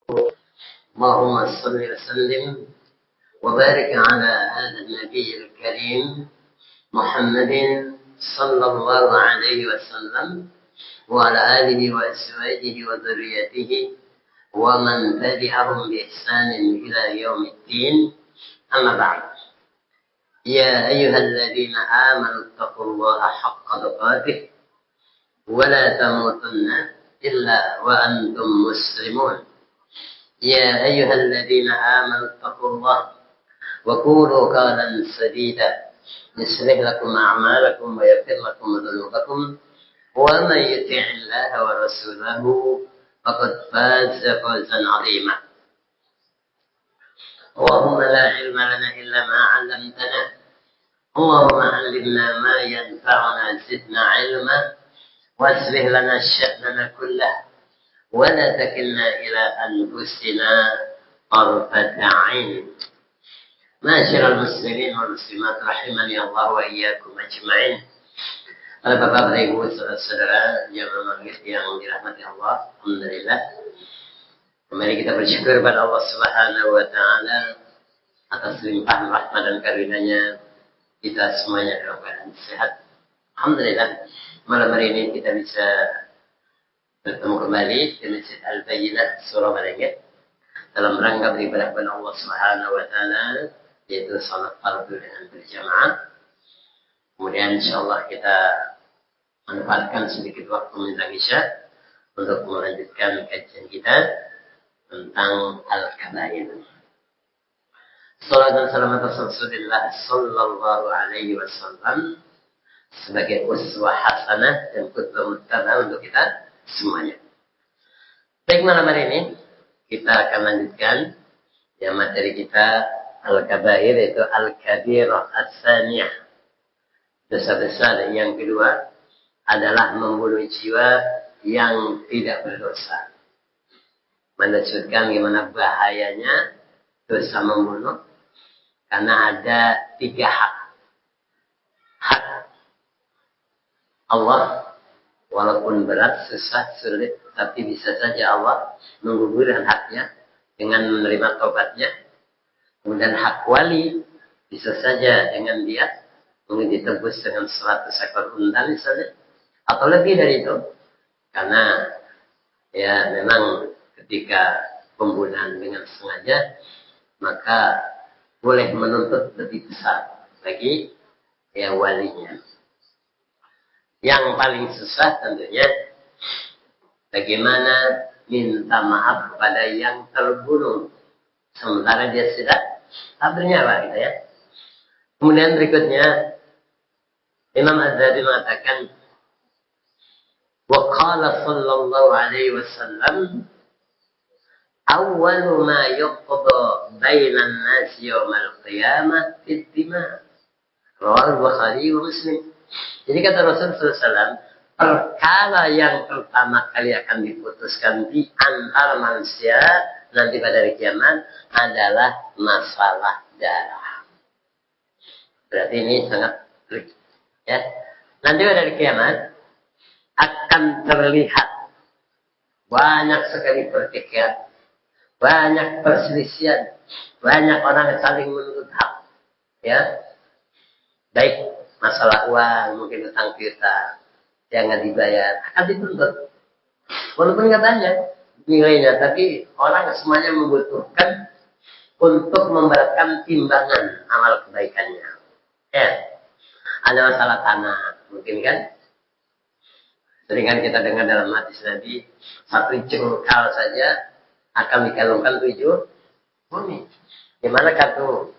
اللهم صل وسلم وبارك على هذا النبي الكريم محمد صلى الله عليه وسلم وعلى آله وأزواجه وذريته ومن تبعهم بإحسان إلى يوم الدين. أما بعد، يا أيها الذين آمنوا اتقوا الله حق تقاته ولا تموتن إلا وأنتم مسلمون. يا أيها الذين آمنوا اتقوا الله وقولوا قولا سديدا يصلح لكم أعمالكم ويغفر لكم ذنوبكم ومن يطع الله ورسوله فقد فاز فوزا عظيما. اللهم لا علم لنا إلا ما علمتنا، اللهم علمنا ما ينفعنا زدنا علما واصلح لنا شأننا كله ولا تكلنا إلى أنفسنا طرفة عين. معاشر المسلمين والmuslimat rahimani Allah wa iyyakum ajma'in. Para bapak, ibu, saudara-saudara jamaah yang dirahmati Allah, alhamdulillah. Mari kita bersyukur pada Allah Subhanahu wa taala atas limpahan rahmat dan karunia-Nya kita semuanya dalam keadaan sehat. Alhamdulillah. Malam hari ini kita bisa bertemu kembali di Masjid Al-Bayyinah Surabaya dalam rangka beribadah kepada Allah Subhanahu wa taala, yaitu salat fardu dengan berjamaah. Kemudian insyaallah kita manfaatkan sedikit waktu menjelang Isya untuk melanjutkan kajian kita tentang Al-Kabair. Salat dan salam atas Rasulullah sallallahu alaihi wasallam sebagai uswah hasanah dan qudwah muttaba untuk kita semuanya. Baik, malam hari ini kita akan lanjutkan materi kita Al-Kabair, yaitu Al-Kabirah As-Saniyah. Dosa besar yang kedua adalah membunuh jiwa yang tidak berdosa. Menunjukkan gimana bahayanya dosa membunuh, karena ada 3 hak. Hak Allah, walaupun berat, susah, sulit, tapi bisa saja Allah menggugurkan haknya dengan menerima taubatnya. Kemudian hak wali, bisa saja dengan dia mungkin ditebus dengan 100 ekor unta misalnya, atau lebih dari itu. Karena ya memang ketika pembunuhan dengan sengaja, maka boleh menuntut lebih besar bagi walinya. Yang paling susah tentunya bagaimana minta maaf kepada yang terbunuh sementara dia sudah bernyawa, gitu ya. Kemudian berikutnya Imam Az-Zahabi mengatakan, wa qala sallallahu alaihi wasallam, awwalu ma yuqda bainan nas yaumal qiyamah fid-dima. Rawahu Bukhari wa Muslim. Jadi kata Rasulullah SAW, perkara yang pertama kali akan diputuskan di antara manusia nanti pada hari kiamat adalah masalah darah. Berarti ini sangat trik, ya. Nanti pada hari kiamat akan terlihat banyak sekali pertikaian, banyak perselisihan, banyak orang yang saling menuntut hak, ya. Baik masalah uang, mungkin utang piutang yang nggak dibayar akan dituntut, walaupun nggak banyak nilainya, tapi orang semuanya membutuhkan untuk memberatkan timbangan amal kebaikannya. Ya, ada masalah tanah, mungkin kan? Sering kan kita dengar dalam hadis Nabi, 1 jengkal saja akan dikalungkan 7 bumi. Gimana tuh?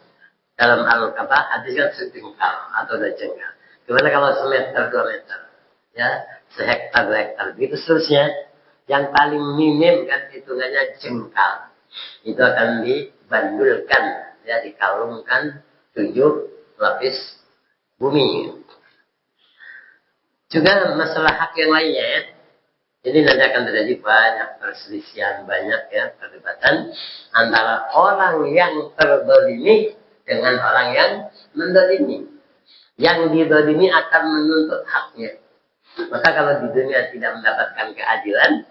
Dalam Al-Kabah hadis kan sejengkal atau 2 jengkal. Gimana kalau semeter 2 meter? Ya, sehektar 2 hektar. Begitu seterusnya. Yang paling minim kan hitungannya jengkal. Itu akan dibandulkan, ya, dikalungkan 7 lapis bumi. Juga masalah hak yang lainnya, ya. Jadi nanti akan terjadi banyak perselisihan, banyak perdebatan antara orang yang terdolimi dengan orang yang mendolimi. Yang didolimi akan menuntut haknya. Maka kalau di dunia tidak mendapatkan keadilan,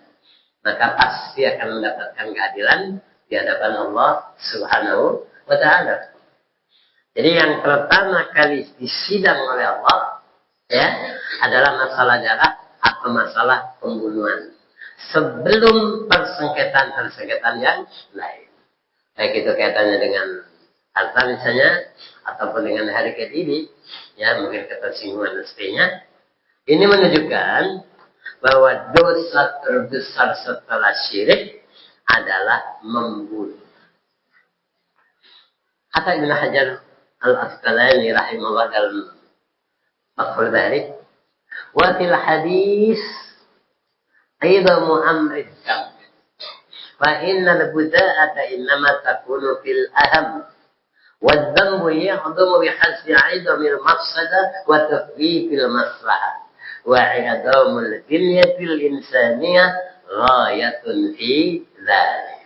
maka pasti akan mendapatkan keadilan di hadapan Allah Subhanahu wa Ta'ala. Jadi yang pertama kali disidang oleh Allah ya adalah masalah darah atau masalah pembunuhan sebelum persengketaan yang lain. Baik itu kaitannya dengan harta misalnya ataupun dengan hari kediri ya mungkin ketersinggungan dan sebagainya. Ini menunjukkan bahwa dosa terbesar setelah syirik adalah membunuh. Kata Ibnu Hajar Al-Asqalani rahimahullah dalam Fathul Bari, wa fil hadis aidamu amri dzam fa innal buda'ata innama takunu fil aham wal dzambu ya'dumu bihasbi 'idamil mafsada wa tafwifil maslahah wa 'idamul dinyatil insaniyah ghayatun fi dzalik.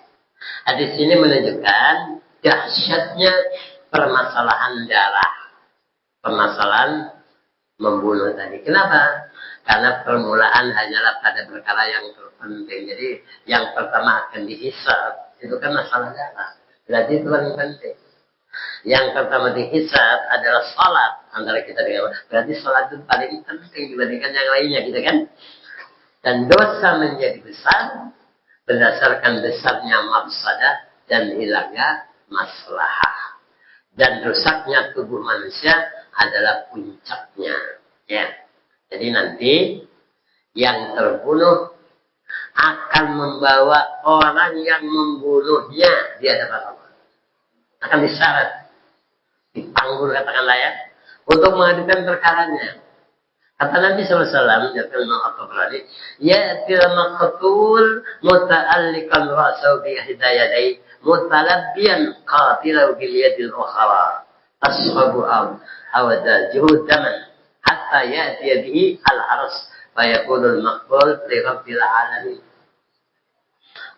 Hadis ini menunjukkan dahsyatnya permasalahan darah, permasalahan membunuh tadi. Kenapa? Karena permulaan hanyalah pada perkara yang terpenting. Jadi yang pertama akan dihisab itu kan masalah darah. Berarti itu paling penting. Yang pertama dihisab adalah salat antara kita dengan Allah. Berarti salat itu paling penting dibandingkan yang lainnya, gitu kan? Dan dosa menjadi besar berdasarkan besarnya mafsadah dan hilangnya maslahah. Dan rusaknya tubuh manusia adalah puncaknya. Ya. Jadi nanti yang terbunuh akan membawa orang yang membunuhnya di hadapan Allah. Akan disyarat, dipanggul katakanlah ya, untuk mengadukan perkaranya. Kata Nabi SAW, ya'til maqtul muta'alliqan ra'sahu bi hidayadai mutalabbiyan qatilahu bil yadil ukhra tashabu awadajuhu daman hatta ya'ti bihi al-aras fa yakunu al-maqtul li rabbil alamin.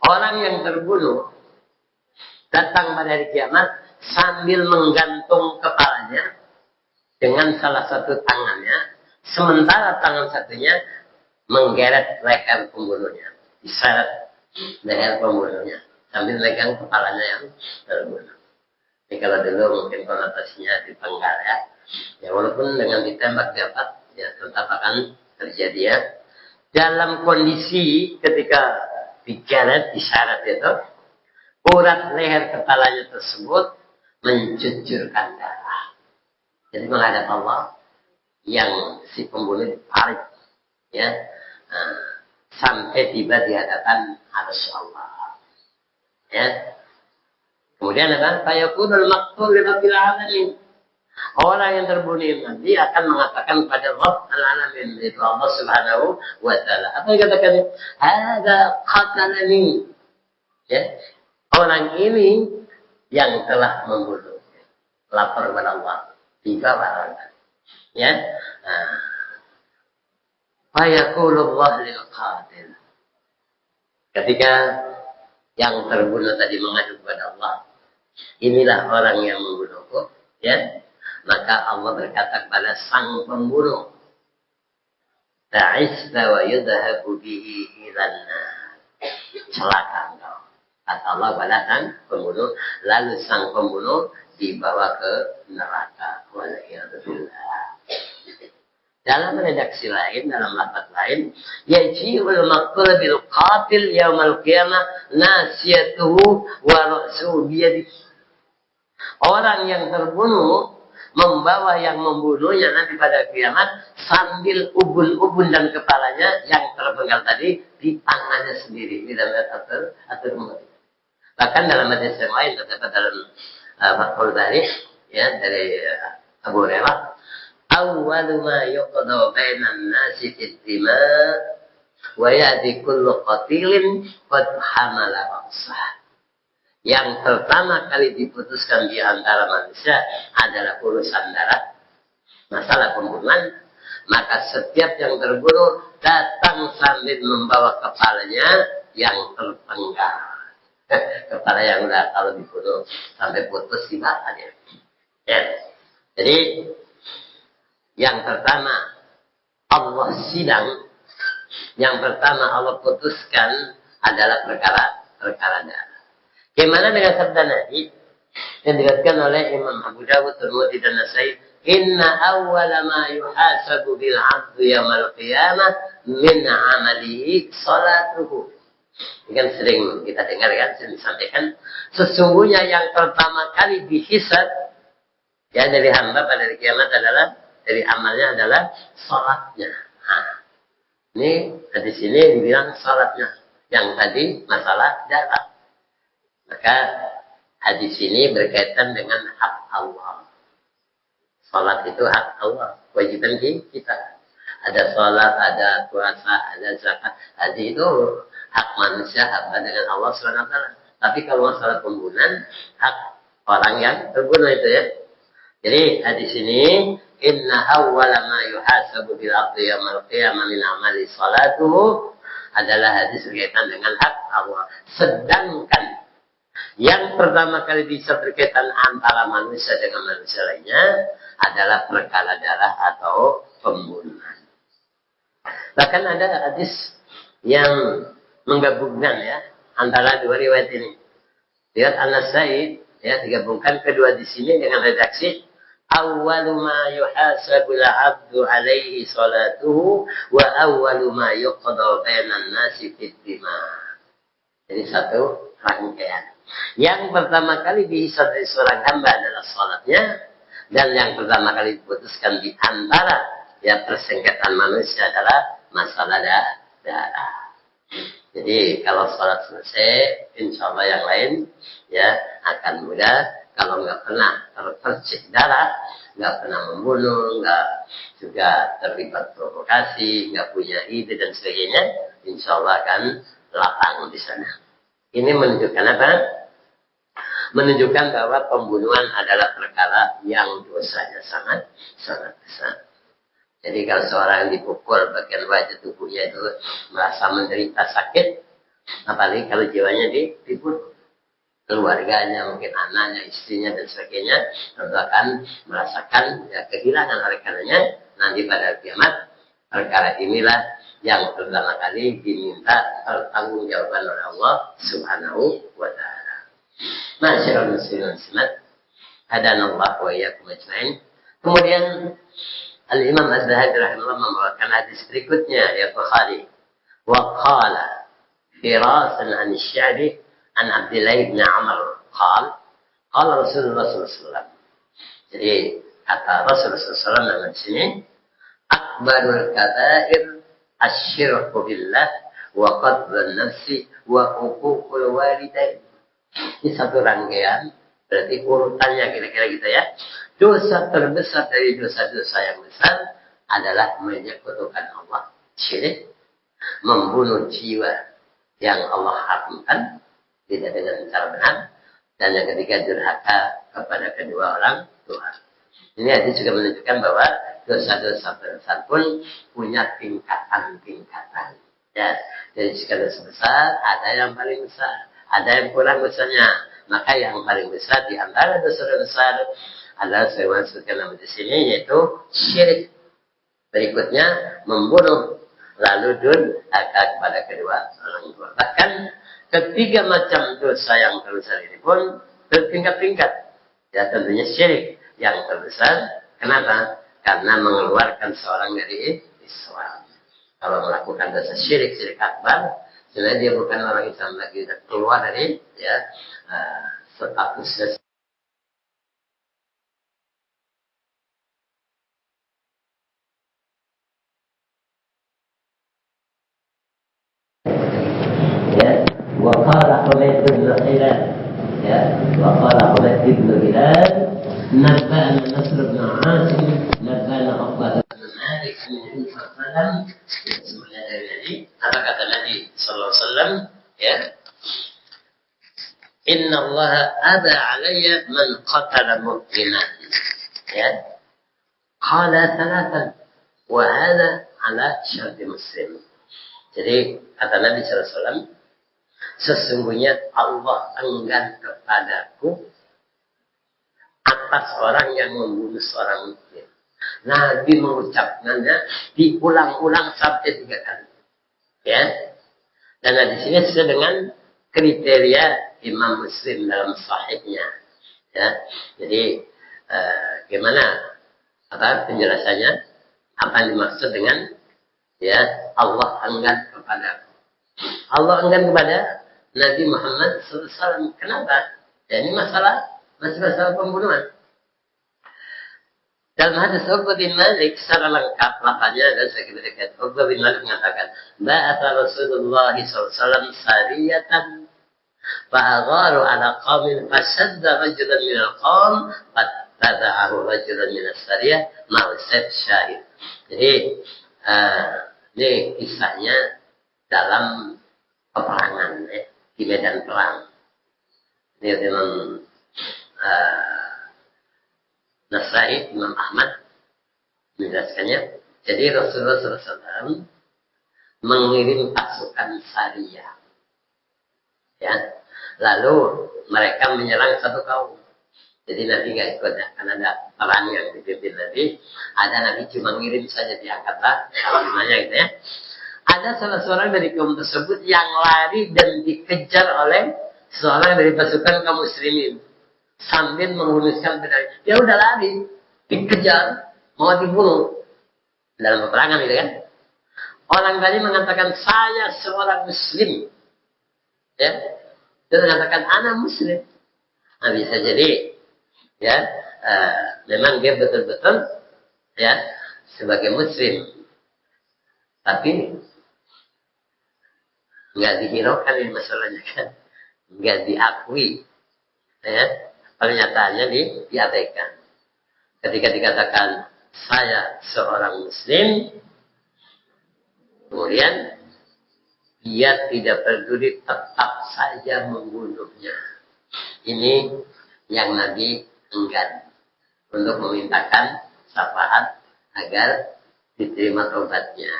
Orang yang terbunuh datang pada hari kiamat sambil menggantung kepalanya dengan salah satu tangannya, sementara tangan satunya menggeret leher pembunuhnya, diseret leher pembunuhnya sambil megang kepalanya yang terbunuh. Ini kalau dulu mungkin konotasinya dipenggal ya. Ya walaupun dengan ditembak dapat, ya tetap akan terjadi ya. Dalam kondisi ketika digeret, diseret itu, urat leher kepalanya tersebut mencucurkan darah. Jadi menghadap Allah yang si pembunuh ditarik ya sampai tiba di hadapan arsy Allah. Ya. Kemudian apa? Fayakunul maqtul li rabbil alamin. Orang yang terbunuh nanti akan mengatakan pada Rabb al-alamin, itu Allah Subhanahu wa taala. Apa yang katakan? Hada qatalani. Ya. Orang ini yang telah membunuh. Lapor kepada Allah. Tiga orang. Ya. Fayaqulullah lil qatil. Ketika yang terbunuh tadi mengadu kepada Allah, inilah orang yang membunuhku, ya. Maka Allah berkata kepada sang pembunuh, ta'ista wa yudhabu bihi ilan nar. Celaka engkau. Kata Allah kepada sang pembunuh, lalu sang pembunuh dibawa ke neraka. Waliyadzubillah. Dalam redaksi lain, dalam lafaz lain, yaji'ul maqtul bil qatil yaumal qiyamah nasiyatuhu wa ra'suhu biyadihi. Orang yang terbunuh membawa yang membunuhnya nanti pada kiamat sambil ubun-ubun dan kepalanya yang terpenggal tadi di tangannya sendiri. Ini dalam atur umat. Bahkan dalam hadis yang lain terdapat dalam Fathul Bari ya dari Abu Hurairah, awwalu ma yuqda bainan nasi fid dima wa ya'ti kullu qatilin qad hamala ra'sah. Yang pertama kali diputuskan di antara manusia adalah urusan darah, masalah pembunuhan. Maka setiap yang terbunuh datang sambil membawa kepalanya yang terpenggal. Kepala yang udah kalau dibunuh sampai putus dibakar ya. Ya. Jadi yang pertama Allah sidang, yang pertama Allah putuskan adalah perkara darah. Gimana dengan sabda Nabi yang diriwayatkan oleh Imam Abu Dawud, Tirmidzi dan Nasa'i, inna awwala ma yuhasabu bil 'abdu yaumil qiyamah min 'amalihi salatuhu. Ini kan sering kita dengar kan, sering disampaikan, sesungguhnya yang pertama kali dihisab ya dari hamba pada hari kiamat adalah dari amalnya adalah salatnya. Nah, ini di sini dibilang salatnya, yang tadi masalah darah. Maka hadis ini berkaitan dengan hak Allah. Salat itu hak Allah, kewajiban kita. Ada salat, ada puasa, ada zakat. Hadis itu hak manusia, hak dengan Allah SWT. Tapi kalau masalah pembunuhan, hak orang yang terbunuh itu ya. Jadi hadis ini, inna awwala ma yuhasabu bil 'abdi yaumil qiyamah min amali salatuhu, adalah hadis berkaitan dengan hak Allah. Sedangkan yang pertama kali bisa berkaitan antara manusia dengan manusia lainnya adalah perkara darah atau pembunuhan. Bahkan ada hadis yang menggabungkan ya antara dua riwayat ini. Riwayat An-Nasa'i ya digabungkan kedua di sini dengan redaksi awwalu ma yuhasabul 'abdu 'alaihi salatuhu wa awwalu ma yuqda bainan nasi fid dima. Jadi satu rangkaian. Yang pertama kali dihisab dari seorang hamba adalah salatnya, dan yang pertama kali diputuskan di antara ya persengketaan manusia adalah masalah darah. Jadi kalau salat selesai, insya Allah yang lain ya akan mudah. Kalau nggak pernah terpercik darah, nggak pernah membunuh, nggak juga terlibat provokasi, nggak punya ide dan sebagainya, insya Allah akan lapang di sana. Ini menunjukkan apa? Menunjukkan bahwa pembunuhan adalah perkara yang dosanya sangat besar. Jadi kalau seorang dipukul bagian wajah tubuhnya itu merasa menderita sakit, apalagi kalau jiwanya dibunuh. Keluarganya, mungkin anaknya, istrinya, dan sebagainya, tentu akan merasakan ya, kehilangan. Oleh karenanya, nanti pada kiamat, perkara inilah yang pertama kali diminta pertanggungjawaban oleh Allah Subhanahu wa Ta'ala. Masyaallah muslimin muslimat, hadanallahu wa iyyakum ajmain. Kemudian Al-Imam Az-Zahabi rahimahullah membawakan hadis berikutnya ya Bukhari. Wa qala firasan an Sya'bi an Abdullah bin Amr qala Rasulullah sallallahu alaihi wasallam. Jadi kata Rasulullah sallallahu alaihi wasallam di sini, akbarul kabair asyirku billah wa qatlan nafsi wa uququl walidain. Ini satu rangkaian, berarti urutannya kira-kira gitu ya. Dosa terbesar dari dosa-dosa yang besar adalah menyekutukan Allah, syirik, membunuh jiwa yang Allah haramkan tidak dengan cara benar, dan yang ketiga durhaka kepada kedua orang tua. Ini hadis juga menunjukkan bahwa dosa-dosa besar pun punya tingkatan-tingkatan. Ya, dari segala dosa besar ada yang paling besar, ada yang kurang besarnya. Maka yang paling besar di antara dosa-dosa besar adalah saya maksudkan nama di sini yaitu syirik. Berikutnya membunuh, lalu durhaka kepada kedua orang tua. Bahkan ketiga macam dosa yang terbesar ini pun bertingkat-tingkat. Ya tentunya syirik yang terbesar. Kenapa? Karena mengeluarkan seorang dari Islam. Kalau melakukan dosa syirik akbar, sebenarnya dia bukan orang Islam lagi, sudah keluar dari ya status. وقال حميد بن هلال وقال حميد بن هلال نبأنا نصر بن عاصم نبأنا عقبة بن مالك عن النبي صلى الله عليه وسلم. Apa kata Nabi sallallahu alaihi wasallam? Ya. Inna Allah aba alayya man qatala mu'minan. Ya. Qala thalathan wa hadha ala syarti Muslim. Jadi kata Nabi sallallahu alaihi wasallam, sesungguhnya Allah enggan kepadaku atas orang yang membunuh seorang mukmin. Nabi mengucapkannya diulang-ulang sampai 3 kali. Ya. Dan di sini sesuai dengan kriteria Imam Muslim dalam sahihnya. Ya, jadi gimana apa penjelasannya? Apa yang dimaksud dengan ya Allah enggan kepada Allah enggan kepada Nabi Muhammad SAW. Kenapa? Ya, ini masih masalah pembunuhan. Dalam hadis Uqbah bin Malik secara lengkap lafaznya dan saya kira Uqbah bin Malik mengatakan, "Ba'atha Rasulullah SAW sariyatan fa'agharu ala qaumin fashadda rajulan min al-qaum fattada'ahu rajulan min as-sariyah ma'usat syahid." Jadi ini kisahnya dalam peperangan ya, di medan perang. Ini Imam Nasai, Imam Ahmad menjelaskannya. Jadi Rasulullah SAW mengirim pasukan Sariyah. Ya, lalu mereka menyerang satu kaum. Jadi Nabi nggak ikut ya, karena ada perang yang dipimpin Nabi. Ada Nabi cuma ngirim saja diangkatlah kalimanya gitu ya. Ada salah seorang dari kaum tersebut yang lari dan dikejar oleh seorang dari pasukan kaum muslimin sambil menghunuskan pedangnya. Dia udah lari, dikejar, mau dibunuh dalam peperangan gitu kan. Orang tadi mengatakan saya seorang muslim, ya, dia mengatakan anak muslim. Nah, bisa jadi, ya, memang dia betul-betul, ya, sebagai muslim, tapi nggak dihiraukan ini masalahnya kan, nggak diakui, ya. Pernyataannya diabaikan. Ketika dikatakan saya seorang muslim, kemudian dia tidak peduli, tetap saja membunuhnya. Ini yang Nabi enggan untuk memintakan syafaat agar diterima taubatnya.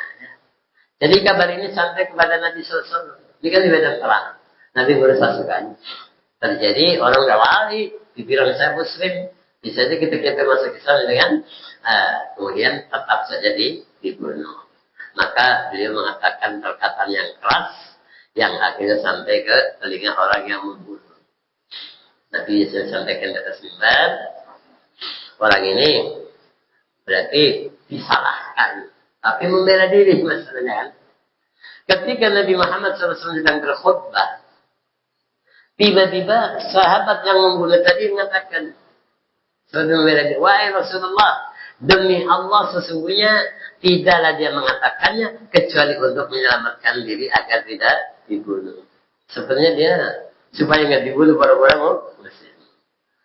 Jadi kabar ini sampai kepada Nabi SAW. Ini kan di medan perang. Nabi berusaha terjadi orang udah lari, dibilang saya muslim, bisa aja kita masuk Islam dengan kemudian tetap saja dibunuh. Maka beliau mengatakan perkataan yang keras yang akhirnya sampai ke telinga orang yang membunuh. Nabi Yesus sampaikan di atas mimbar, orang ini berarti disalahkan, tapi membela diri masalahnya kan. Ketika Nabi Muhammad SAW sedang berkhutbah, tiba-tiba sahabat yang membunuh tadi mengatakan, wahai Rasulullah, demi Allah sesungguhnya tidaklah dia mengatakannya kecuali untuk menyelamatkan diri agar tidak dibunuh. Sebenarnya dia supaya nggak dibunuh orang-orang muslim.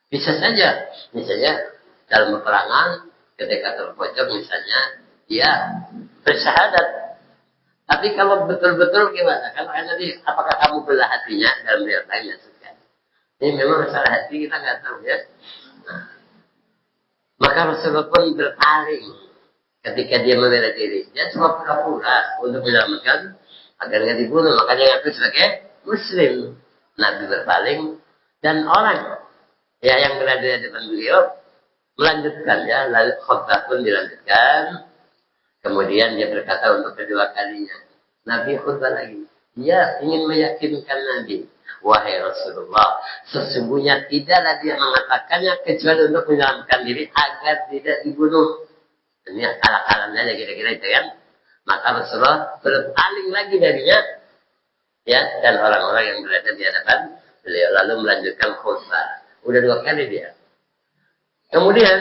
Bisa saja, misalnya dalam peperangan ketika terpojok misalnya dia bersyahadat. Tapi kalau betul-betul gimana? Kalau tadi apakah kamu belah hatinya dalam riwayat lain disebutkan. Ini memang masalah hati kita nggak tahu ya. Nah, maka Rasulullah pun berpaling ketika dia membela diri. Dia cuma pura-pura untuk menyelamatkan agar nggak dibunuh. Makanya ngaku sebagai Muslim. Nabi berpaling dan orang ya yang berada di depan beliau melanjutkan ya. Lalu khutbah pun dilanjutkan. Kemudian dia berkata untuk kedua kalinya. Nabi khutbah lagi. Dia ingin meyakinkan Nabi. Wahai Rasulullah. Sesungguhnya tidaklah dia mengatakannya kecuali untuk menyelamatkan diri agar tidak dibunuh. Ini akal-akalannya kira-kira itu kan. Maka Rasulullah berpaling lagi darinya. Ya, dan orang-orang yang berada di hadapan beliau lalu melanjutkan khutbah. Udah 2 kali dia. Kemudian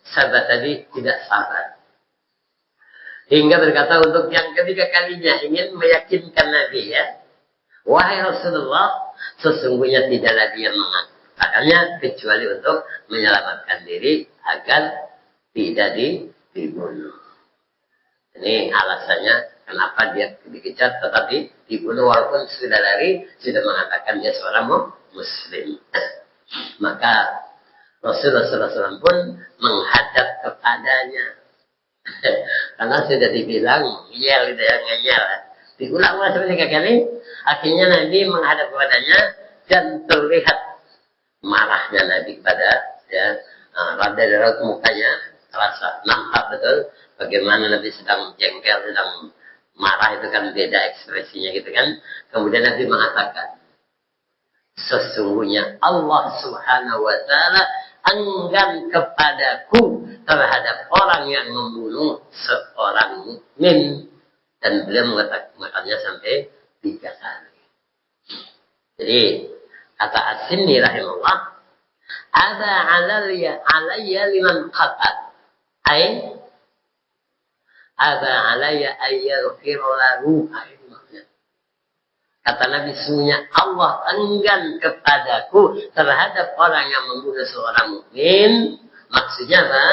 sahabat tadi tidak sabar. Hingga berkata untuk yang ketiga kalinya ingin meyakinkan Nabi ya. Wahai Rasulullah, sesungguhnya tidaklah dia mengatakannya kecuali untuk menyelamatkan diri agar tidak dibunuh. Ini alasannya kenapa dia dikejar tetapi dibunuh walaupun sudah lari, sudah mengatakan dia seorang muslim. Maka Rasulullah SAW pun menghadap kepadanya. Karena sudah dibilang ngeyel gitu ya, ngeyel. Diulang-ulang sampai 3 kali. Akhirnya Nabi menghadap kepadanya dan terlihat marahnya Nabi kepada ya, rada dari mukanya terasa nampak betul bagaimana Nabi sedang jengkel, sedang marah itu kan beda ekspresinya gitu kan. Kemudian Nabi mengatakan, sesungguhnya Allah Subhanahu wa taala enggan kepadaku terhadap orang yang membunuh seorang mukmin, dan beliau mengatakannya sampai 3 kali. Jadi kata As-Sindi rahimahullah, ada alayya liman qatal, ay ada alayya ayyughfir lahu. Kata Nabi, sesungguhnya Allah enggan kepadaku terhadap orang yang membunuh seorang mukmin. Maksudnya apa?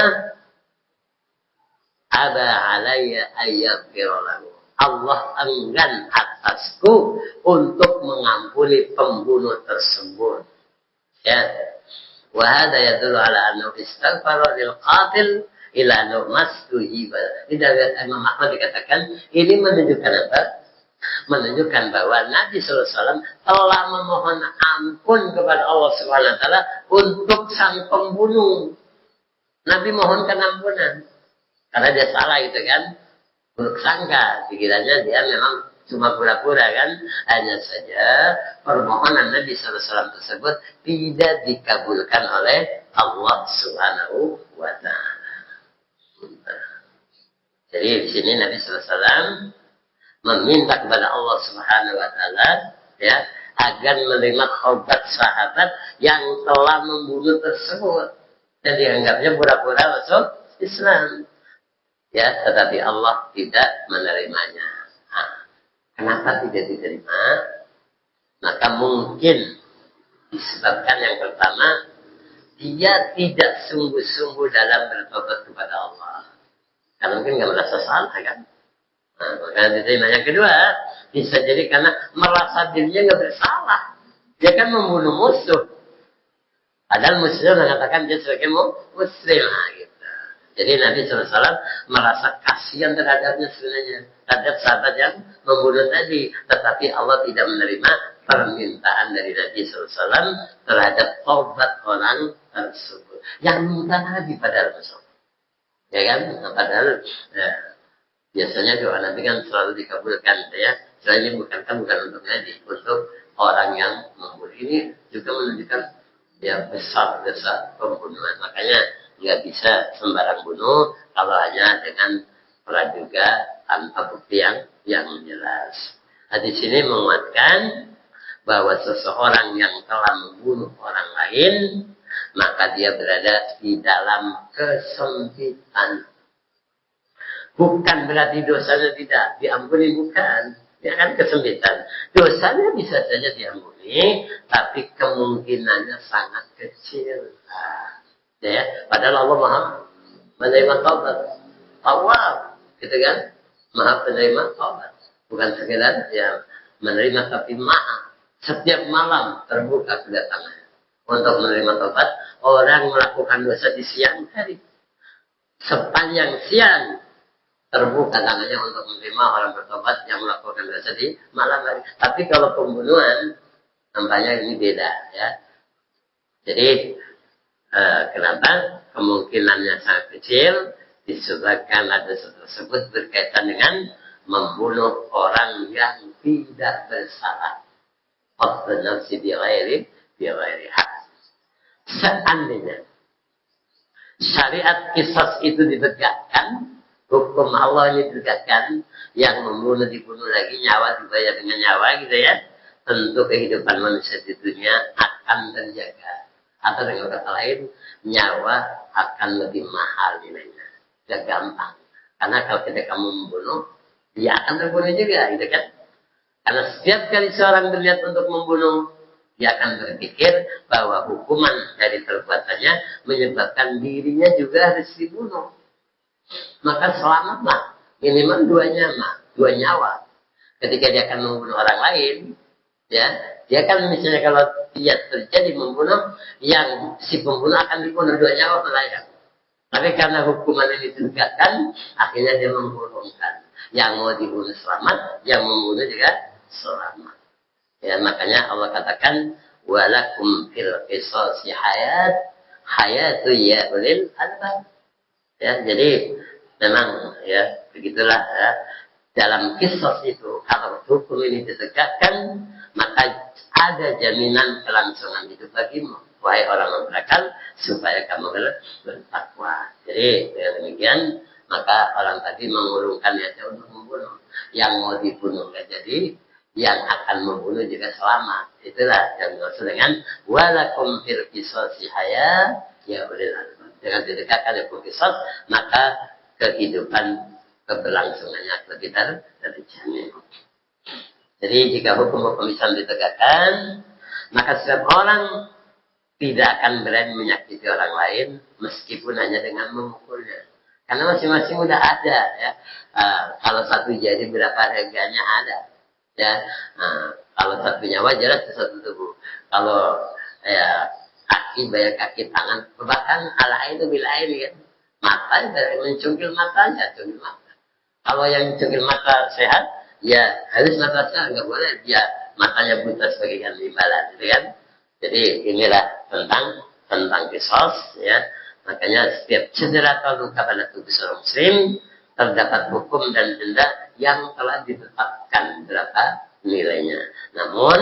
Ada alayya ayyughfir lahu. Allah enggan atasku untuk mengampuni pembunuh tersebut. Ya. Wa hadha yadullu ala annahu istaghfara lil qatil ila numastuhi. Di dalam Imam Ahmad dikatakan ini menunjukkan apa? Menunjukkan bahwa Nabi SAW telah memohon ampun kepada Allah Subhanahu wa taala untuk sang pembunuh. Nabi mohonkan ampunan karena dia salah gitu kan. Buruk sangka, pikirannya dia memang cuma pura-pura kan. Hanya saja permohonan Nabi SAW tersebut tidak dikabulkan oleh Allah Subhanahu wa taala. Jadi di sini Nabi SAW meminta kepada Allah Subhanahu wa taala ya agar menerima taubat sahabat yang telah membunuh tersebut. Dan dianggapnya pura-pura masuk Islam. Ya, tetapi Allah tidak menerimanya. Nah, kenapa tidak diterima? Maka mungkin disebabkan yang pertama, dia tidak sungguh-sungguh dalam bertobat kepada Allah. Karena mungkin nggak merasa salah kan. Nah, maka diterima. Yang kedua, bisa jadi karena merasa dirinya nggak bersalah. Dia kan membunuh musuh. Padahal musuh mengatakan dia sebagai muslim. Nah, gitu. Jadi Nabi SAW merasa kasihan terhadapnya sebenarnya. Terhadap sahabat yang membunuh tadi. Tetapi Allah tidak menerima permintaan dari Nabi SAW terhadap taubat orang tersebut. Yang minta Nabi padahal musuh. Ya kan? Padahal ya, biasanya doa Nabi kan selalu dikabulkan. Ya. Selain ini bukan untuk Nabi. Untuk orang yang membunuh. Ini juga menunjukkan ya besar-besar pembunuhan. Makanya nggak bisa sembarang bunuh kalau hanya dengan praduga tanpa bukti yang jelas. Nah, di sini menguatkan bahwa seseorang yang telah membunuh orang lain maka dia berada di dalam kesempitan. Bukan berarti dosanya tidak diampuni, bukan. Ya kan kesempitan. Dosanya bisa saja diampuni, tapi kemungkinannya sangat kecil. Ya, padahal Allah Maha menerima taubat. Allah, gitu kan? Maha penerima taubat. Bukan sekedar ya menerima, tapi maha. Setiap malam terbuka kedatangannya untuk menerima taubat. Orang melakukan dosa di siang hari, sepanjang siang terbuka tangannya untuk menerima orang bertobat yang melakukan dosa di malam hari. Tapi kalau pembunuhan, nampaknya ini beda, ya. Jadi kenapa kemungkinannya sangat kecil? Disebabkan ada tersebut berkaitan dengan membunuh orang yang tidak bersalah. Nafsi bi ghairi hak. Seandainya syariat kisas itu ditegakkan, hukum Allah ini ditegakkan, yang membunuh dibunuh lagi, nyawa dibayar dengan nyawa gitu ya, tentu kehidupan manusia di dunia akan terjaga. Atau dengan kata lain, nyawa akan lebih mahal nilainya. Gak gampang. Karena kalau ketika kamu membunuh, dia akan terbunuh juga, gitu kan? Karena setiap kali seorang berniat untuk membunuh, dia akan berpikir bahwa hukuman dari perbuatannya menyebabkan dirinya juga harus dibunuh. Maka selamatlah. Minimal dua nyawa. Ketika dia akan membunuh orang lain, ya, dia kan misalnya kalau dia terjadi membunuh, yang si pembunuh akan dibunuh 2 nyawa melayang. Tapi karena hukuman ini ditegakkan, akhirnya dia menggolongkan. Yang mau dibunuh selamat, yang membunuh juga selamat. Ya, makanya Allah katakan, walakum fil qisasi hayatu ya ulil albab. Ya, jadi memang ya begitulah ya. dalam kisah itu, kalau hukum ini ditegakkan, maka ada jaminan kelangsungan hidup bagimu, wahai orang berakal, supaya kamu bertakwa. Jadi dengan demikian, maka orang tadi mengurungkan niatnya untuk membunuh. Yang mau dibunuh nggak jadi, yang akan membunuh juga selamat. Itulah yang dimaksud dengan walakum fil qisasi haya ya ulil albab. Dengan didekatkan hukum qisas, maka kehidupan keberlangsungannya lebih terjamin. Jadi jika hukum-hukum Islam ditegakkan, maka setiap orang tidak akan berani menyakiti orang lain meskipun hanya dengan memukulnya. Karena masing-masing udah ada ya. Kalau satu jadi berapa harganya ada. Ya. Kalau satu nyawa jelas satu tubuh. Kalau ya kaki bayar kaki tangan, bahkan ala itu bila ini kan. Mata mencungkil matanya, cungkil mata. Kalau yang cungkil mata sehat, ya harus mata sehat, nggak boleh dia matanya buta sebagai imbalan, gitu kan? Jadi inilah tentang kisos, ya. Makanya setiap cedera atau luka pada tubuh seorang muslim terdapat hukum dan denda yang telah ditetapkan berapa nilainya. Namun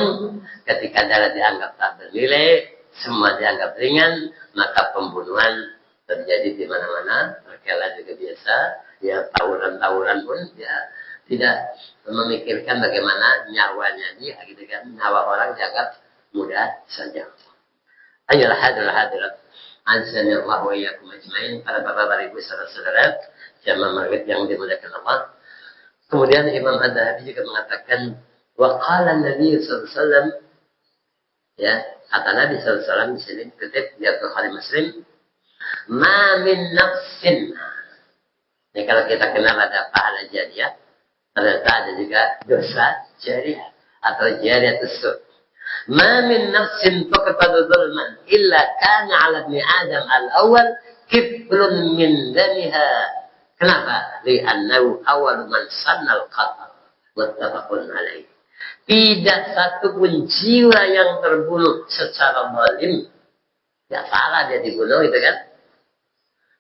ketika darah dianggap tak bernilai, semua dianggap ringan, maka pembunuhan terjadi di mana-mana. Perkara juga biasa, ya tawuran-tawuran pun ya tidak memikirkan bagaimana nyawanya dia, gitu kan? Nyawa orang dianggap mudah saja. Ayolah hadirat azani Allah wa iyyakum ajmain, para bapak ibu saudara-saudara jamaah maghrib yang dimuliakan Allah. Kemudian Imam Ad-Dhahabi juga mengatakan wa qala Nabi sallallahu alaihi wasallam, ya, kata Nabi sallallahu alaihi wasallam di sini dikutip di Bukhari Muslim, ma min nafsin. Ini kalau kita kenal ada pahala jariah, ternyata ada juga dosa jariah atau jariah tersebut. Ma min nafsin tuqtadu dhulman illa kana 'ala ibni Adam al-awwal kiflun min damiha. Kenapa? Li'annahu awwalu man sanna al-qatl. Muttafaqun alaih. Tidak satu pun jiwa yang terbunuh secara zalim, ya salah dia dibunuh, itu kan?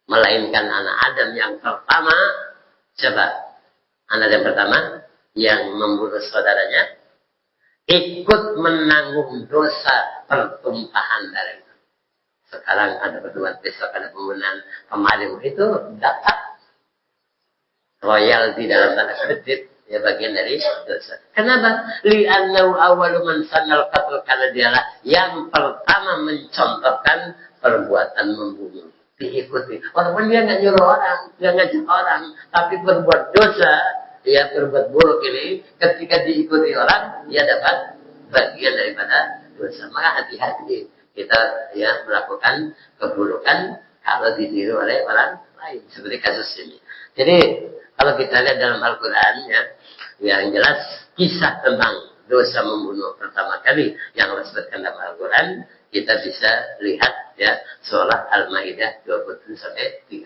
Melainkan anak Adam yang pertama. Coba, anak yang pertama yang membunuh saudaranya ikut menanggung dosa pertumpahan darah itu. Sekarang ada pertemuan, besok ada pembunuhan, kemarin itu dapat royalti dalam tanda kutip, ya bagian dari dosa. Kenapa? Li'annahu awwalu man sannal qatl, karena dialah yang pertama mencontohkan perbuatan membunuh. Diikuti. Walaupun dia nggak nyuruh orang, dia ngajak orang, tapi berbuat dosa, dia berbuat buruk ini, ketika diikuti orang, dia dapat bagian daripada dosa. Maka hati-hati kita ya melakukan keburukan kalau ditiru oleh orang lain, seperti kasus ini. Jadi kalau kita lihat dalam Al-Quran, ya, yang jelas kisah tentang dosa membunuh pertama kali yang Allah sebutkan dalam Al-Quran, kita bisa lihat ya surah Al-Maidah 27-30.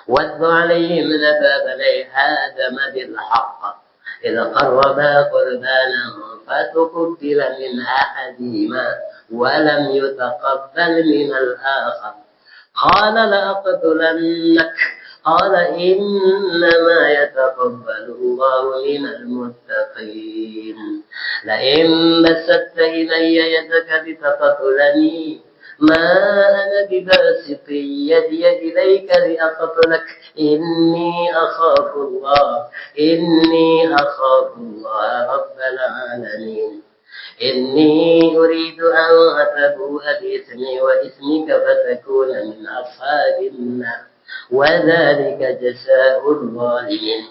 وَاتْلُ عَلَيْهِمْ نَبَأَ بَنِي آدَمَ بِالْحَقِّ إِذْ قَرَّبَا قُرْبَانًا فَتُقُبِّلَ مِنْ أَحَدِهِمَا وَلَمْ يُتَقَبَّلْ مِنَ الْآخَرِ قَالَ لَأَقْتُلَنَّكَ قَالَ إِنَّمَا يَتَقَبَّلُ اللَّهُ مِنَ الْمُتَّقِينَ لَئِن بَسَطتَ إِلَيَّ يَدَكَ لِتَقْتُلَنِي مَا أَنَا بِبَاسِطٍ يَدِي إِلَيْكَ لِأَقْتُلَكَ إِنِّي أَخَافُ اللَّهَ رَبَّ الْعَالَمِينَ إِنِّي أُرِيدُ أَنْ أَتَبُوءَ بِإِثْمِي وَإِثْمِكَ فَتَكُونَ مِنْ أَصْحَابِ النَّارِ وَذَلِكَ جَزَاءُ الظَّالِمِينَ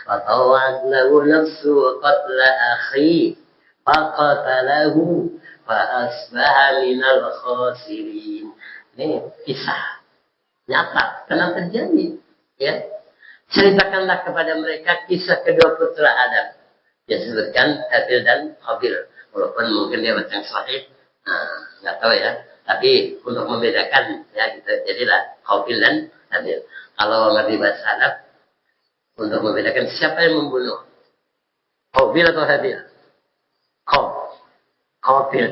فَطَوَعَتْ له نَفْسُهُ قَتْلَ أَخِيهِ فَقَتَلَهُ فَأَصْبَحَ مِنَ الْخَاسِرِينَ. Ini kisah nyata, pernah terjadi. Ya, ceritakanlah kepada mereka kisah kedua putra Adam. Dia sebutkan Habil dan Qabil. Walaupun mungkin dia baca yang sahih, nggak tahu ya. Tapi untuk membedakan, ya kita jadilah Qabil dan Habil. Kalau ngerti bahasa Arab, untuk membedakan siapa yang membunuh, Qabil atau Habil? Qabil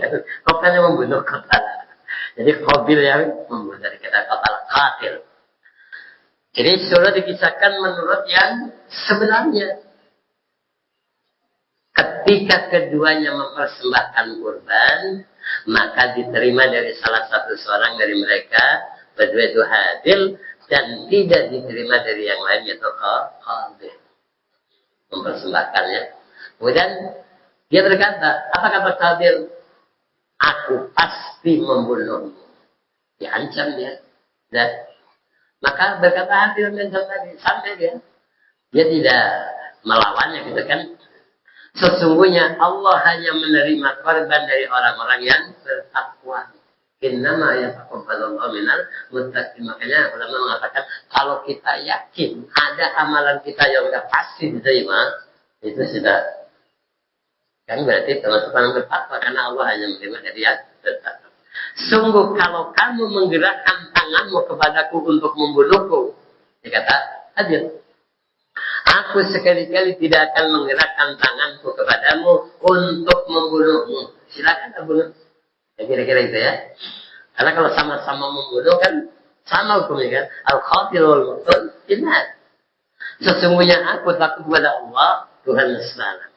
yang membunuh Qabil. Jadi Qabil yang membunuh, dari kata Qabil, qatil. Jadi sudah dikisahkan menurut yang sebenarnya. Ketika keduanya mempersembahkan kurban, maka diterima dari salah satu seorang dari mereka, berdua itu hadir, dan tidak diterima dari yang lain, yaitu Qabil. Mempersembahkannya. Kemudian dia berkata, apa kata Qabil? Aku pasti membunuhmu. Diancam dia. Dan maka berkata Habil mengancam tadi, sampai dia tidak melawannya gitu kan. Sesungguhnya Allah hanya menerima korban dari orang-orang yang bertakwa. Innama yataqabbalullahu minal muttaqin. Makanya ulama mengatakan kalau kita yakin ada amalan kita yang sudah pasti diterima, itu sudah kan berarti termasuk orang bertakwa karena Allah hanya menerima dari yang bertakwa. Sungguh kalau kamu menggerakkan tanganmu kepadaku untuk membunuhku, dikata Habil, aku sekali-kali tidak akan menggerakkan tanganku kepadamu untuk membunuhmu. Silakan bunuh. Ya, kira-kira itu ya. Karena kalau sama-sama membunuh kan sama hukumnya kan. Al-qatil wal maqtul finnar. Sesungguhnya aku takut kepada Allah, Tuhan semesta.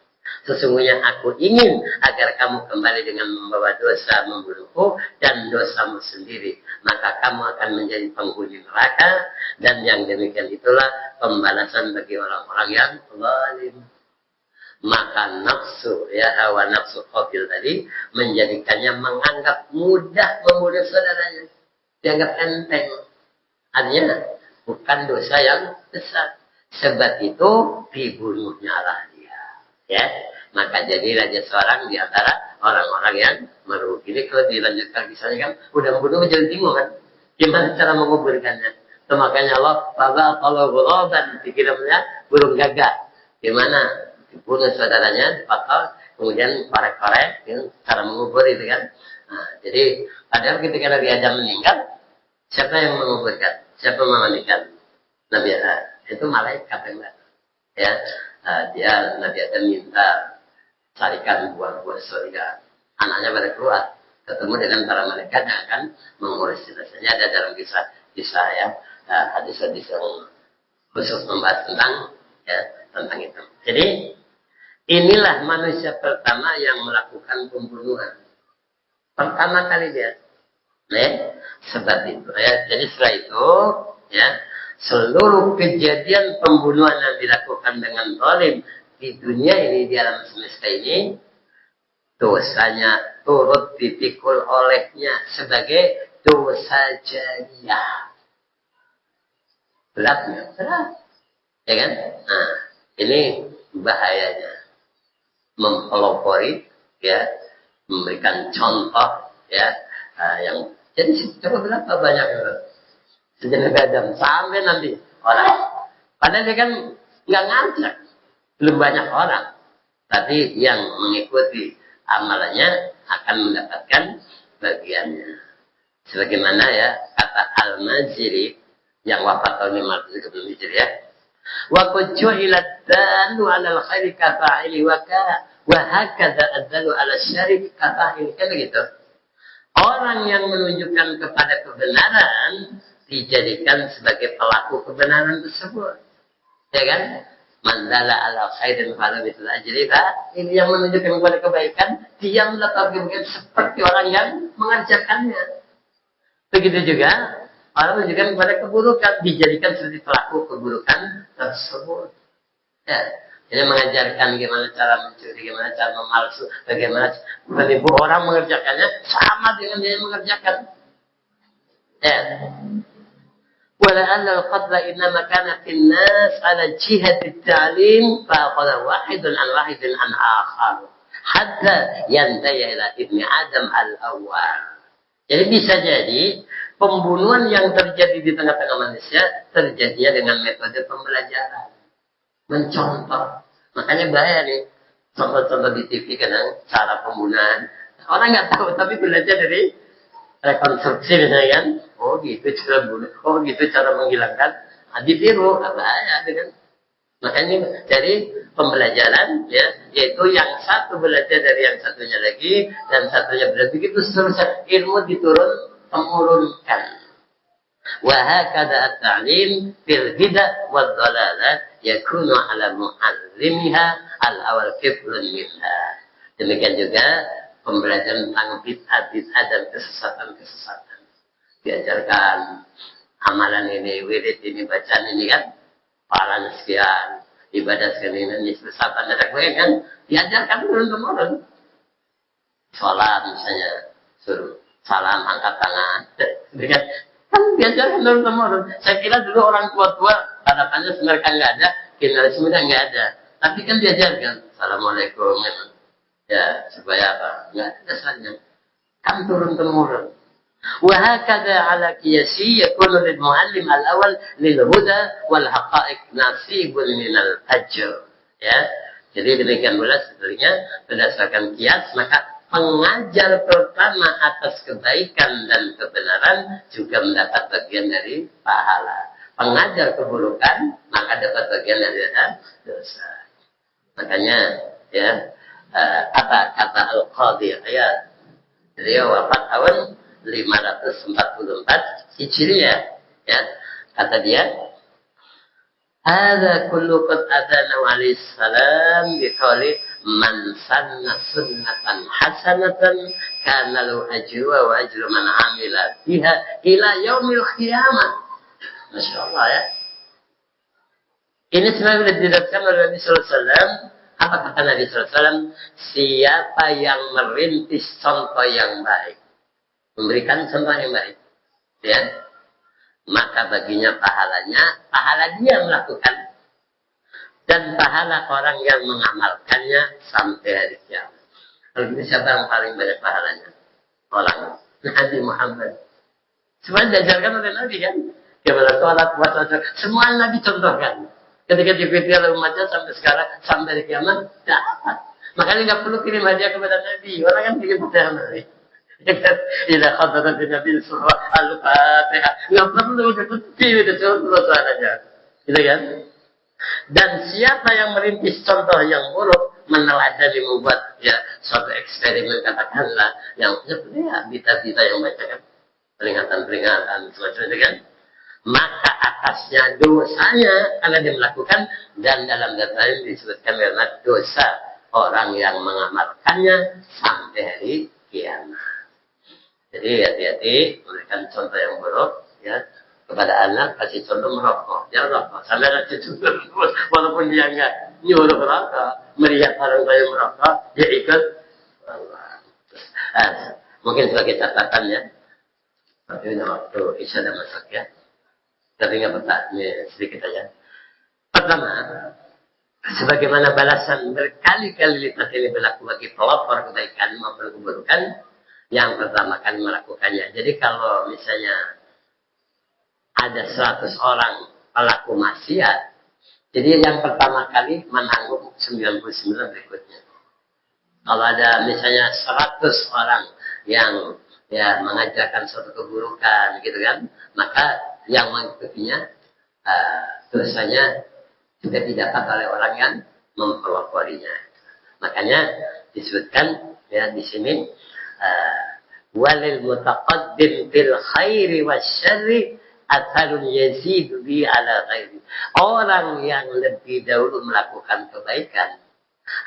Sesungguhnya aku ingin agar kamu kembali dengan membawa dosa membunuhku dan dosamu sendiri. Maka kamu akan menjadi penghuni neraka. Dan yang demikian itulah pembalasan bagi orang-orang yang zalim. Maka nafsu, hawa nafsu Qabil tadi menjadikannya menganggap mudah membunuh saudaranya. Dianggap enteng. Artinya bukan dosa yang besar. Sebab itu dibunuhnya lah dia. Ya, maka jadilah dia seorang di antara orang-orang yang merugi. Ini kalau dilanjutkan kisahnya kan, udah membunuh jadi bingung kan, gimana cara menguburkannya. So, makanya Allah, kalau ghuraban dikiranya burung gagak, gimana dibunuh saudaranya, dipakau, kemudian korek-korek, cara mengubur itu kan. Nah, jadi padahal ketika Nabi Adam meninggal, siapa yang menguburkan? Siapa memandikan? Nabi Adam. Itu malaikat yang datang. Ya. Dia Nabi Adam minta carikan buah-buah surga. Anaknya pada keluar, ketemu dengan para malaikat yang akan mengurus jenazahnya. Ada dalam kisah ya, hadis-hadis yang khusus membahas tentang itu. Jadi inilah manusia pertama yang melakukan pembunuhan. Pertama kali dia. Sebab itu. Jadi setelah itu, seluruh kejadian pembunuhan yang dilakukan dengan zalim di dunia ini, di alam semesta ini, dosanya turut dipikul olehnya sebagai dosa jariah. Beratnya, berat. Ya kan? Nah, ini bahayanya. Mempelopori, memberikan contoh, yang jadi coba berapa banyak sejenis Adam sampai nanti orang. Padahal dia kan nggak ngajak, belum banyak orang, tapi yang mengikuti amalannya akan mendapatkan bagiannya. Sebagaimana kata Al-Maziri yang wafat tahun 530 Hijriah. Wa qad ju'ilat dalu 'alal khairi kafa'ili wa hakadha ad-dalu 'ala syarri kafa'ili. Kan begitu. Orang yang menunjukkan kepada kebenaran dijadikan sebagai pelaku kebenaran tersebut. Ya kan? Mandala ala khairin fala bitul ajri. Ini yang menunjukkan kepada kebaikan, dia mendapat kebaikan seperti orang yang mengerjakannya. Begitu juga orang menunjukkan kepada keburukan, dijadikan seperti pelaku keburukan tersebut. Jadi mengajarkan bagaimana cara mencuri, bagaimana cara memalsu, bagaimana menipu orang mengerjakannya sama dengan dia yang mengerjakan. ولأن القتل إنما كان في الناس على جهة التعليم فأخذ واحد عن واحد عن آخر حتى ينتهي إلى ابن آدم الأول. Jadi bisa jadi pembunuhan yang terjadi di tengah-tengah manusia terjadinya dengan metode pembelajaran, mencontoh. Makanya bahaya nih contoh-contoh di TV kadang cara pembunuhan. Orang nggak tahu tapi belajar dari rekonstruksi misalnya kan. Oh gitu cara bunuh, oh gitu cara menghilangkan, ditiru, bahaya kan. Makanya dari pembelajaran yaitu yang satu belajar dari yang satunya lagi dan satunya belajar begitu seterusnya, ilmu diturun temurunkan. Wa hakadha at-ta'lim fil bid'ah wad dhalalat yakunu 'ala mu'allimiha al-awwal kiflun minha. Demikian juga pembelajaran tentang bid'ah dan kesesatan-kesesatan. Diajarkan amalan ini, wirid ini, bacaan ini kan, pahalanya sekian, ibadah sekian ini, kesesatan ada gue kan, diajarkan turun-temurun. Sholat misalnya, suruh salam, angkat tangan, kan diajarkan turun-temurun. Saya kira dulu orang tua-tua, harapannya mereka nggak ada, generasi muda nggak ada. Tapi kan diajarkan, Assalamualaikum, ya supaya apa? Nggak ada dasarnya. Kan turun-temurun. وهكذا على قياسي يكون للمعلم الأول للهدى والحقائق نصيب من الأجر. Ya, jadi demikian pula sebenarnya berdasarkan kias maka pengajar pertama atas kebaikan dan kebenaran juga mendapat bagian dari pahala. Pengajar keburukan maka dapat bagian dari dosa. Makanya ya apa kata Al-Qadhi ya, beliau wafat tahun 544 Hijriah ya, kata dia hadza kullu qad adana alaihi salam biqali man sanna sunnatan hasanatan kana lahu ajru wa ajru man amila biha ila yaumil qiyamah. Masyaallah ya, ini sebenarnya dijelaskan oleh Nabi sallallahu alaihi wasallam. Apa kata Nabi sallallahu alaihi wasallam? Siapa yang merintis contoh yang baik, memberikan contoh yang baik, ya, maka baginya pahalanya, pahala dia melakukan, dan pahala orang yang mengamalkannya sampai hari kiamat. Kalau gitu siapa yang paling banyak pahalanya? Orang Nabi Muhammad. Semua diajarkan oleh Nabi kan? Gimana sholat, puasa, semua Nabi contohkan. Ketika diikuti oleh umatnya sampai sekarang, sampai hari kiamat, dapat. Makanya nggak perlu kirim hadiah kepada Nabi. Orang kan kirim hadiah Nabi. Ila khadrat Nabi surah Al-Fatihah. Nggak perlu diikuti itu suaranya. Gitu kan? Dan siapa yang merintis contoh yang buruk, meneladani membuat ya suatu eksperimen katakanlah yang seperti ya berita-berita yang baca kan, peringatan-peringatan semacam itu kan, maka atasnya dosanya karena dia melakukan, dan dalam data ini disebutkan karena dosa orang yang mengamalkannya sampai hari kiamat. Jadi hati-hati memberikan contoh yang buruk ya kepada anak, kasih contoh merokok, ya rokok. Sampai anak cucu walaupun dia enggak nyuruh merokok, melihat orang lain merokok, dia ikut. Mungkin sebagai catatan ya. Tapi ini waktu Isya dan masak ya. Tapi nggak bertanya sedikit aja. Pertama, sebagaimana balasan berkali-kali lipat ini berlaku bagi pelopor kebaikan maupun keburukan, yang pertama kali melakukannya. Jadi kalau misalnya ada 100 orang pelaku maksiat, jadi yang pertama kali menanggung 99 berikutnya. Kalau ada misalnya 100 orang yang ya mengajarkan suatu keburukan gitu kan, maka yang mengikutinya dosanya juga didapat oleh orang yang mempeloporinya. Makanya disebutkan ya di sini walil mutaqaddim fil khairi wasyarri atharun yazidu bi ala ghairi. Orang yang lebih dahulu melakukan kebaikan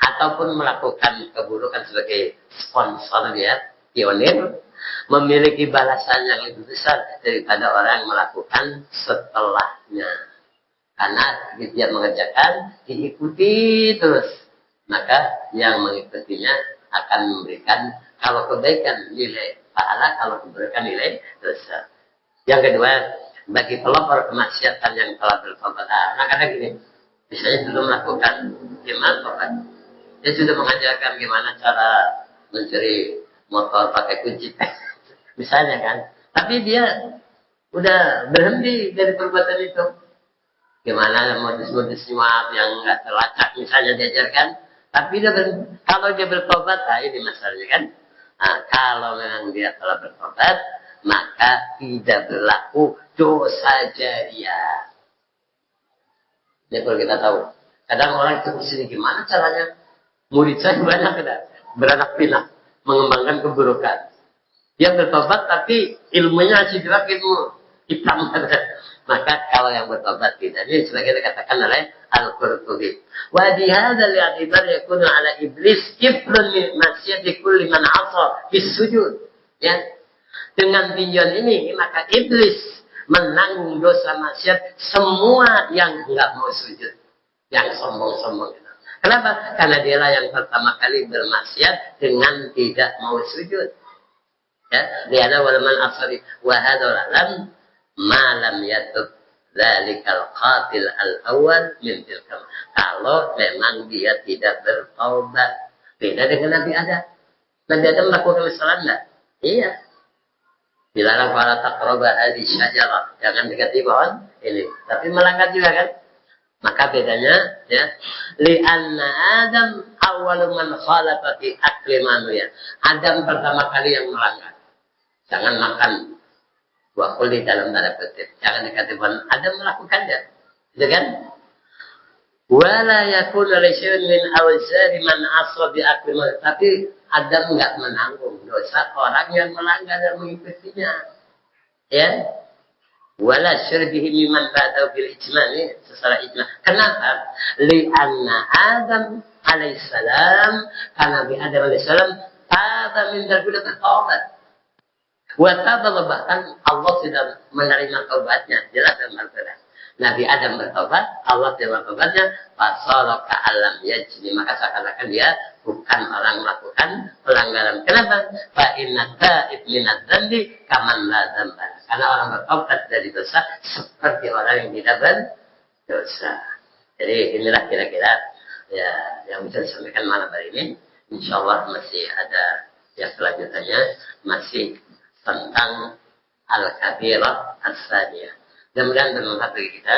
ataupun melakukan keburukan sebagai sponsor ya, pionir, memiliki balasan yang lebih besar daripada orang yang melakukan setelahnya. Karena dia mengerjakan, diikuti terus. Maka yang mengikutinya akan memberikan, kalau kebaikan nilai pahala, kalau keburukan nilai dosa. Yang kedua, bagi pelopor kemaksiatan yang telah bertobat. Nah, karena gini, misalnya dulu melakukan gimana tobat, dia sudah mengajarkan gimana cara mencuri motor pakai kunci, misalnya kan. Tapi dia udah berhenti dari perbuatan itu. Gimana modus-modus nyuap yang nggak terlacak misalnya diajarkan. Tapi dia kalau dia bertobat, nah ini masalahnya kan. Nah, kalau memang dia telah bertobat, maka tidak berlaku dosa jariah. Ini perlu kita tahu. Kadang orang itu sini gimana caranya? Murid saya banyak kan, beranak pinak, mengembangkan keburukan. Dia bertobat tapi ilmunya masih gerak ilmu hitam. Maka kalau yang bertobat tidak. Ini sebagai dikatakan oleh Al-Qurtubi. Wa di hadzal i'tibar yakunu ala iblis kifrun min masyiyati kulli man 'asa bis sujud. Ya. Dengan tinjauan ini maka iblis menanggung dosa maksiat semua yang enggak mau sujud. Yang sombong-sombong. Kenapa? Karena dialah yang pertama kali bermaksiat dengan tidak mau sujud. Ya, diana walaman asari wa hadzal alam ma lam yatub dzalikal qatil al-awwal min tilkam. Kalau memang dia tidak bertaubat. Beda dengan Nabi Adam. Nabi Adam melakukan kesalahan enggak? Iya. Dilarang fala taqrabu hadhihi syajarah. Jangan dekati pohon ini. Tapi melanggar juga kan? Maka bedanya ya li'anna Adam awwalu man khalaqa fi akli manusia. Adam pertama kali yang melanggar. Jangan makan buah kuli dalam tanda kutip. Jangan dikatakan Adam melakukannya. Gitu kan? Wala yakunu lisyun min awzari man asra bi akli manusia. Tapi Adam enggak menanggung dosa orang yang melanggar dan mengikutinya. Ya. Wala syirbihi mimman ba'dahu bil ijma' ini secara ijma'. Kenapa? Li'anna Adam alaihissalam karena Nabi Adam alaihissalam taba min dzalika bertaubat. Wa taba bahkan Allah sudah menerima taubatnya. Jelas dalam Al-Qur'an. Nabi Adam bertaubat, Allah terima taubatnya, fasara ka'alam yajni. Maka seakan-akan dia bukan orang melakukan pelanggaran. Kenapa? Fa inna ta'ib minadz dzambi kaman la dzamba. Karena orang bertaubat dari dosa seperti orang yang tidak berdosa. Jadi inilah kira-kira ya yang bisa disampaikan malam hari ini. Insyaallah masih ada yang selanjutnya masih tentang al-kabirah as-saniyah. Mudah-mudahan bermanfaat bagi kita.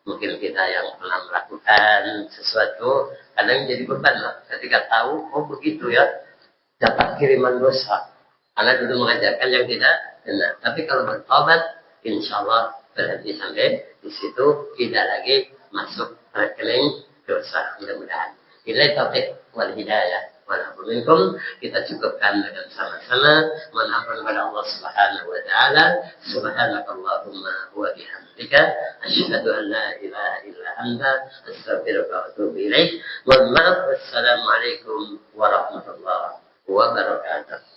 Mungkin kita yang pernah melakukan sesuatu kadang jadi beban lah. Ketika tahu, oh begitu ya, dapat kiriman dosa. Karena dulu mengajarkan yang tidak benar. Tapi kalau bertobat, insya Allah berhenti sampai di situ tidak lagi masuk rekening dosa. Mudah-mudahan. Inilah taufiq wal hidayah. Walaupun kita cukupkan dengan sama-sama menampun kepada Allah Subhanahu wa taala. Subhanakallahumma wa bihamdika asyhadu an la ilaha illa anta astaghfiruka wa atubu ilaik. Wassalamualaikum warahmatullahi wabarakatuh.